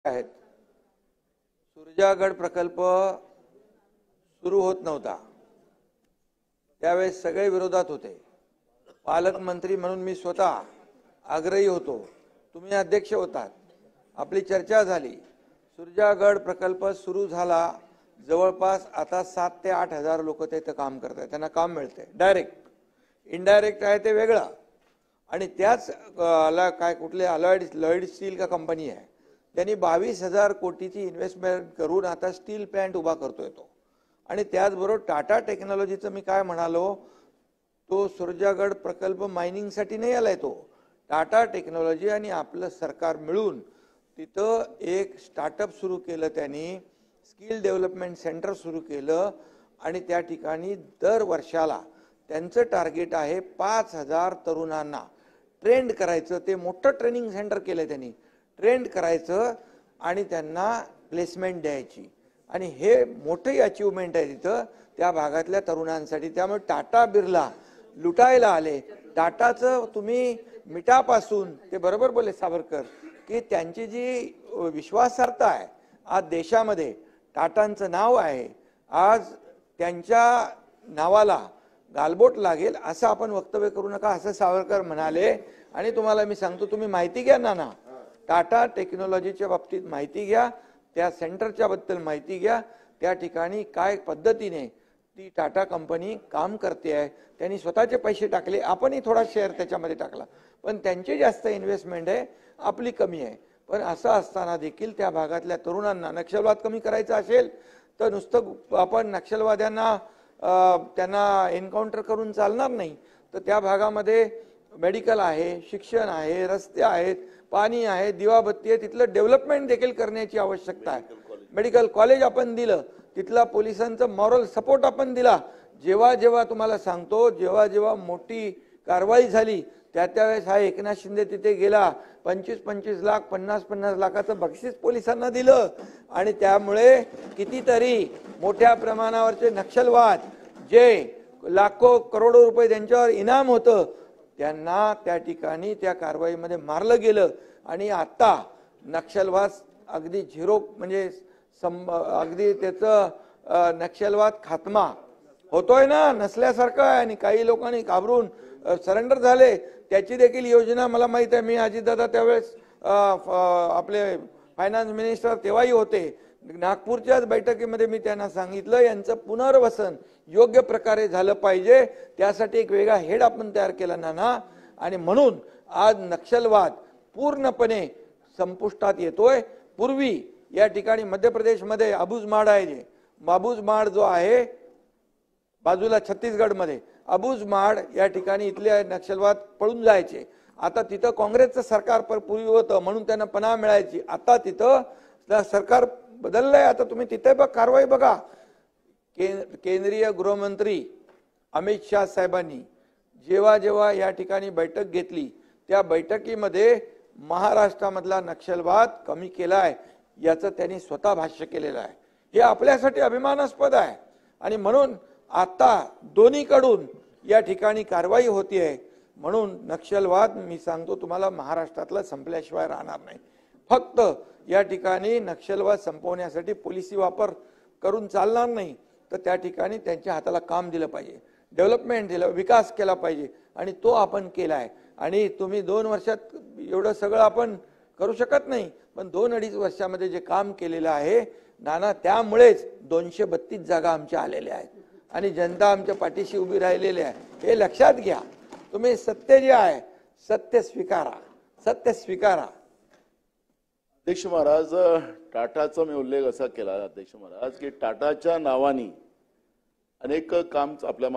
आहेत. सुरजागड प्रकल्प सुरू होत नव्हता, त्यावेळेस सगळे विरोधात होते. पालकमंत्री म्हणून मी स्वतः आग्रही होतो, तुम्ही अध्यक्ष होतात, आपली चर्चा झाली. सुरजागड प्रकल्प सुरू झाला, जवळपास आता 7 ते 8 हजार लोक तिथे काम करतात, त्यांना काम मिळते. डायरेक्ट इनडायरेक्ट आहे ते वेगळं. आणि त्याच काय कुठले लॉयड स्टील का कंपनी आहे, त्यांनी 22,000 कोटीची इन्व्हेस्टमेंट करून आता स्टील प्लांट उभा करतोय तो. आणि त्याचबरोबर टाटा टेक्नॉलॉजीचं मी काय म्हणालो, तो सुरजागड प्रकल्प मायनिंगसाठी नाही आलाय, तो टाटा टेक्नॉलॉजी आणि आपलं सरकार मिळून तिथं एक स्टार्टअप सुरू केलं, त्यांनी स्किल डेव्हलपमेंट सेंटर सुरू केलं. आणि त्या ठिकाणी दर वर्षाला त्यांचं टार्गेट आहे 5,000 तरुणांना ट्रेंड करायचं. ते मोठं ट्रेनिंग सेंटर केलं त्यांनी, ट्रेंड करायचं आणि त्यांना प्लेसमेंट द्यायची. आणि हे मोठी अचीवमेंट आहे तिथं त्या भागातल्या तरुणांसाठी. त्यामुळे टाटा बिर्ला लुटायला आले. टाटाचं तुम्ही मिठापासून, ते बरोबर बोलले सावरकर, की त्यांची जी विश्वासार्हता आहे आज देशामध्ये, टाटांचं नाव आहे, आज त्यांच्या नावाला गालबोट लागेल असं आपण वक्तव्य करू नका, असं सावरकर म्हणाले. आणि तुम्हाला मी सांगतो, तुम्ही माहिती घ्या ना, टाटा टेक्नॉलॉजीच्या बाबतीत माहिती घ्या, त्या सेंटरच्या बद्दल माहिती घ्या, त्या ठिकाणी काय पद्धतीने ती टाटा कंपनी काम करते आहे. त्यांनी स्वतःचे पैसे टाकले, आपणही थोडा शेअर त्याच्यामध्ये टाकला, पण त्यांची जास्त इन्व्हेस्टमेंट आहे, आपली कमी आहे. पण असं असताना देखील त्या भागातल्या तरुणांना नक्षलवाद कमी करायचा असेल तर नुसतं आपण नक्षलवाद्यांना त्यांना एन्काउंटर करून चालणार नाही. तर त्या भागामध्ये मेडिकल आहे, शिक्षण आहे, रस्ते आहेत, पाणी आहे, दिवाबत्ती आहे, तिथलं डेव्हलपमेंट देखील करण्याची आवश्यकता आहे. मेडिकल कॉलेज आपण दिलं, तिथला पोलिसांचं मॉरल सपोर्ट आपण दिला. जेव्हा जेव्हा तुम्हाला सांगतो, जेव्हा जेव्हा मोठी कारवाई झाली त्यावेळेस हा एकनाथ शिंदे तिथे गेला, 25-25 लाख 50-50 लाखाचं बक्षीस पोलिसांना दिलं. आणि त्यामुळे कितीतरी मोठ्या प्रमाणावरचे नक्षलवाद, जे लाखो करोडो रुपये त्यांच्यावर इनाम होतं, त्यांना त्या ठिकाणी त्या कारवाईमध्ये मारलं गेलं. आणि आता नक्षलवाद अगदी झिरो, म्हणजे अगदी त्याचं नक्षलवाद खात्मा होतोय ना, नसल्यासारखं आहे. आणि काही लोकांनी घाबरून सरेंडर झाले, त्याची देखील योजना मला माहित आहे. मी अजितदादा त्यावेळेस आपले फायनान्स मिनिस्टर तेव्हाही होते, नागपूरच्याच बैठकीमध्ये मी त्यांना सांगितलं, यांचं पुनर्वसन योग्य प्रकारे झालं पाहिजे, त्यासाठी एक वेगळा हेड आपण तयार केला ना. आणि म्हणून आज नक्षलवाद पूर्णपणे संपुष्टात येतोय. पूर्वी या ठिकाणी मध्य प्रदेशमध्ये अबुझमाड आहे, जे अबुझमाड जो आहे बाजूला छत्तीसगडमध्ये, अबुझमाड या ठिकाणी इथले नक्षलवाद पळून जायचे. आता तिथं काँग्रेसचं सरकार पूर्वी होतं म्हणून त्यांना पनाह मिळायची. आता तिथं सरकार बदललंय. आता तुम्ही तिथे कारवाई बघा. केंद्रीय गृहमंत्री अमित शाह साहेबांनी जेव्हा जेव्हा या ठिकाणी बैठक घेतली, त्या बैठकीमध्ये महाराष्ट्रामधला नक्षलवाद कमी केलाय याचं त्यांनी स्वतः भाष्य केलेलं आहे. हे आपल्यासाठी अभिमानास्पद आहे. आणि म्हणून आता दोन्हीकडून या ठिकाणी कारवाई होतीये. म्हणून नक्षलवाद मी सांगतो तुम्हाला महाराष्ट्रातला संपल्याशिवाय राहणार नाही. फक्त या ठिकाणी नक्षलवाद संपवण्यासाठी पोलिसी वापर करून चालणार नाही, तर त्या ठिकाणी त्यांच्या हाताला काम दिलं पाहिजे, डेव्हलपमेंट दिलं, विकास केला पाहिजे. आणि तो आपण केलाय. आणि तुम्ही 2 वर्षात एवढं सगळं आपण करू शकत नाही, पण 2-2.5 वर्षामध्ये जे काम केलेलं आहे नाना, त्यामुळेच 232 जागा आमच्या आलेल्या आहेत आणि जनता आमच्या पाठीशी उभी राहिलेली आहे. हे लक्षात घ्या. तुम्ही सत्य जे आहे, सत्य स्वीकारा, सत्य स्वीकारा. अध्यक्ष महाराज, टाटाचा मी उल्लेख असा केला अध्यक्ष महाराज, की टाटाच्या नावाने अनेक काम आपल्या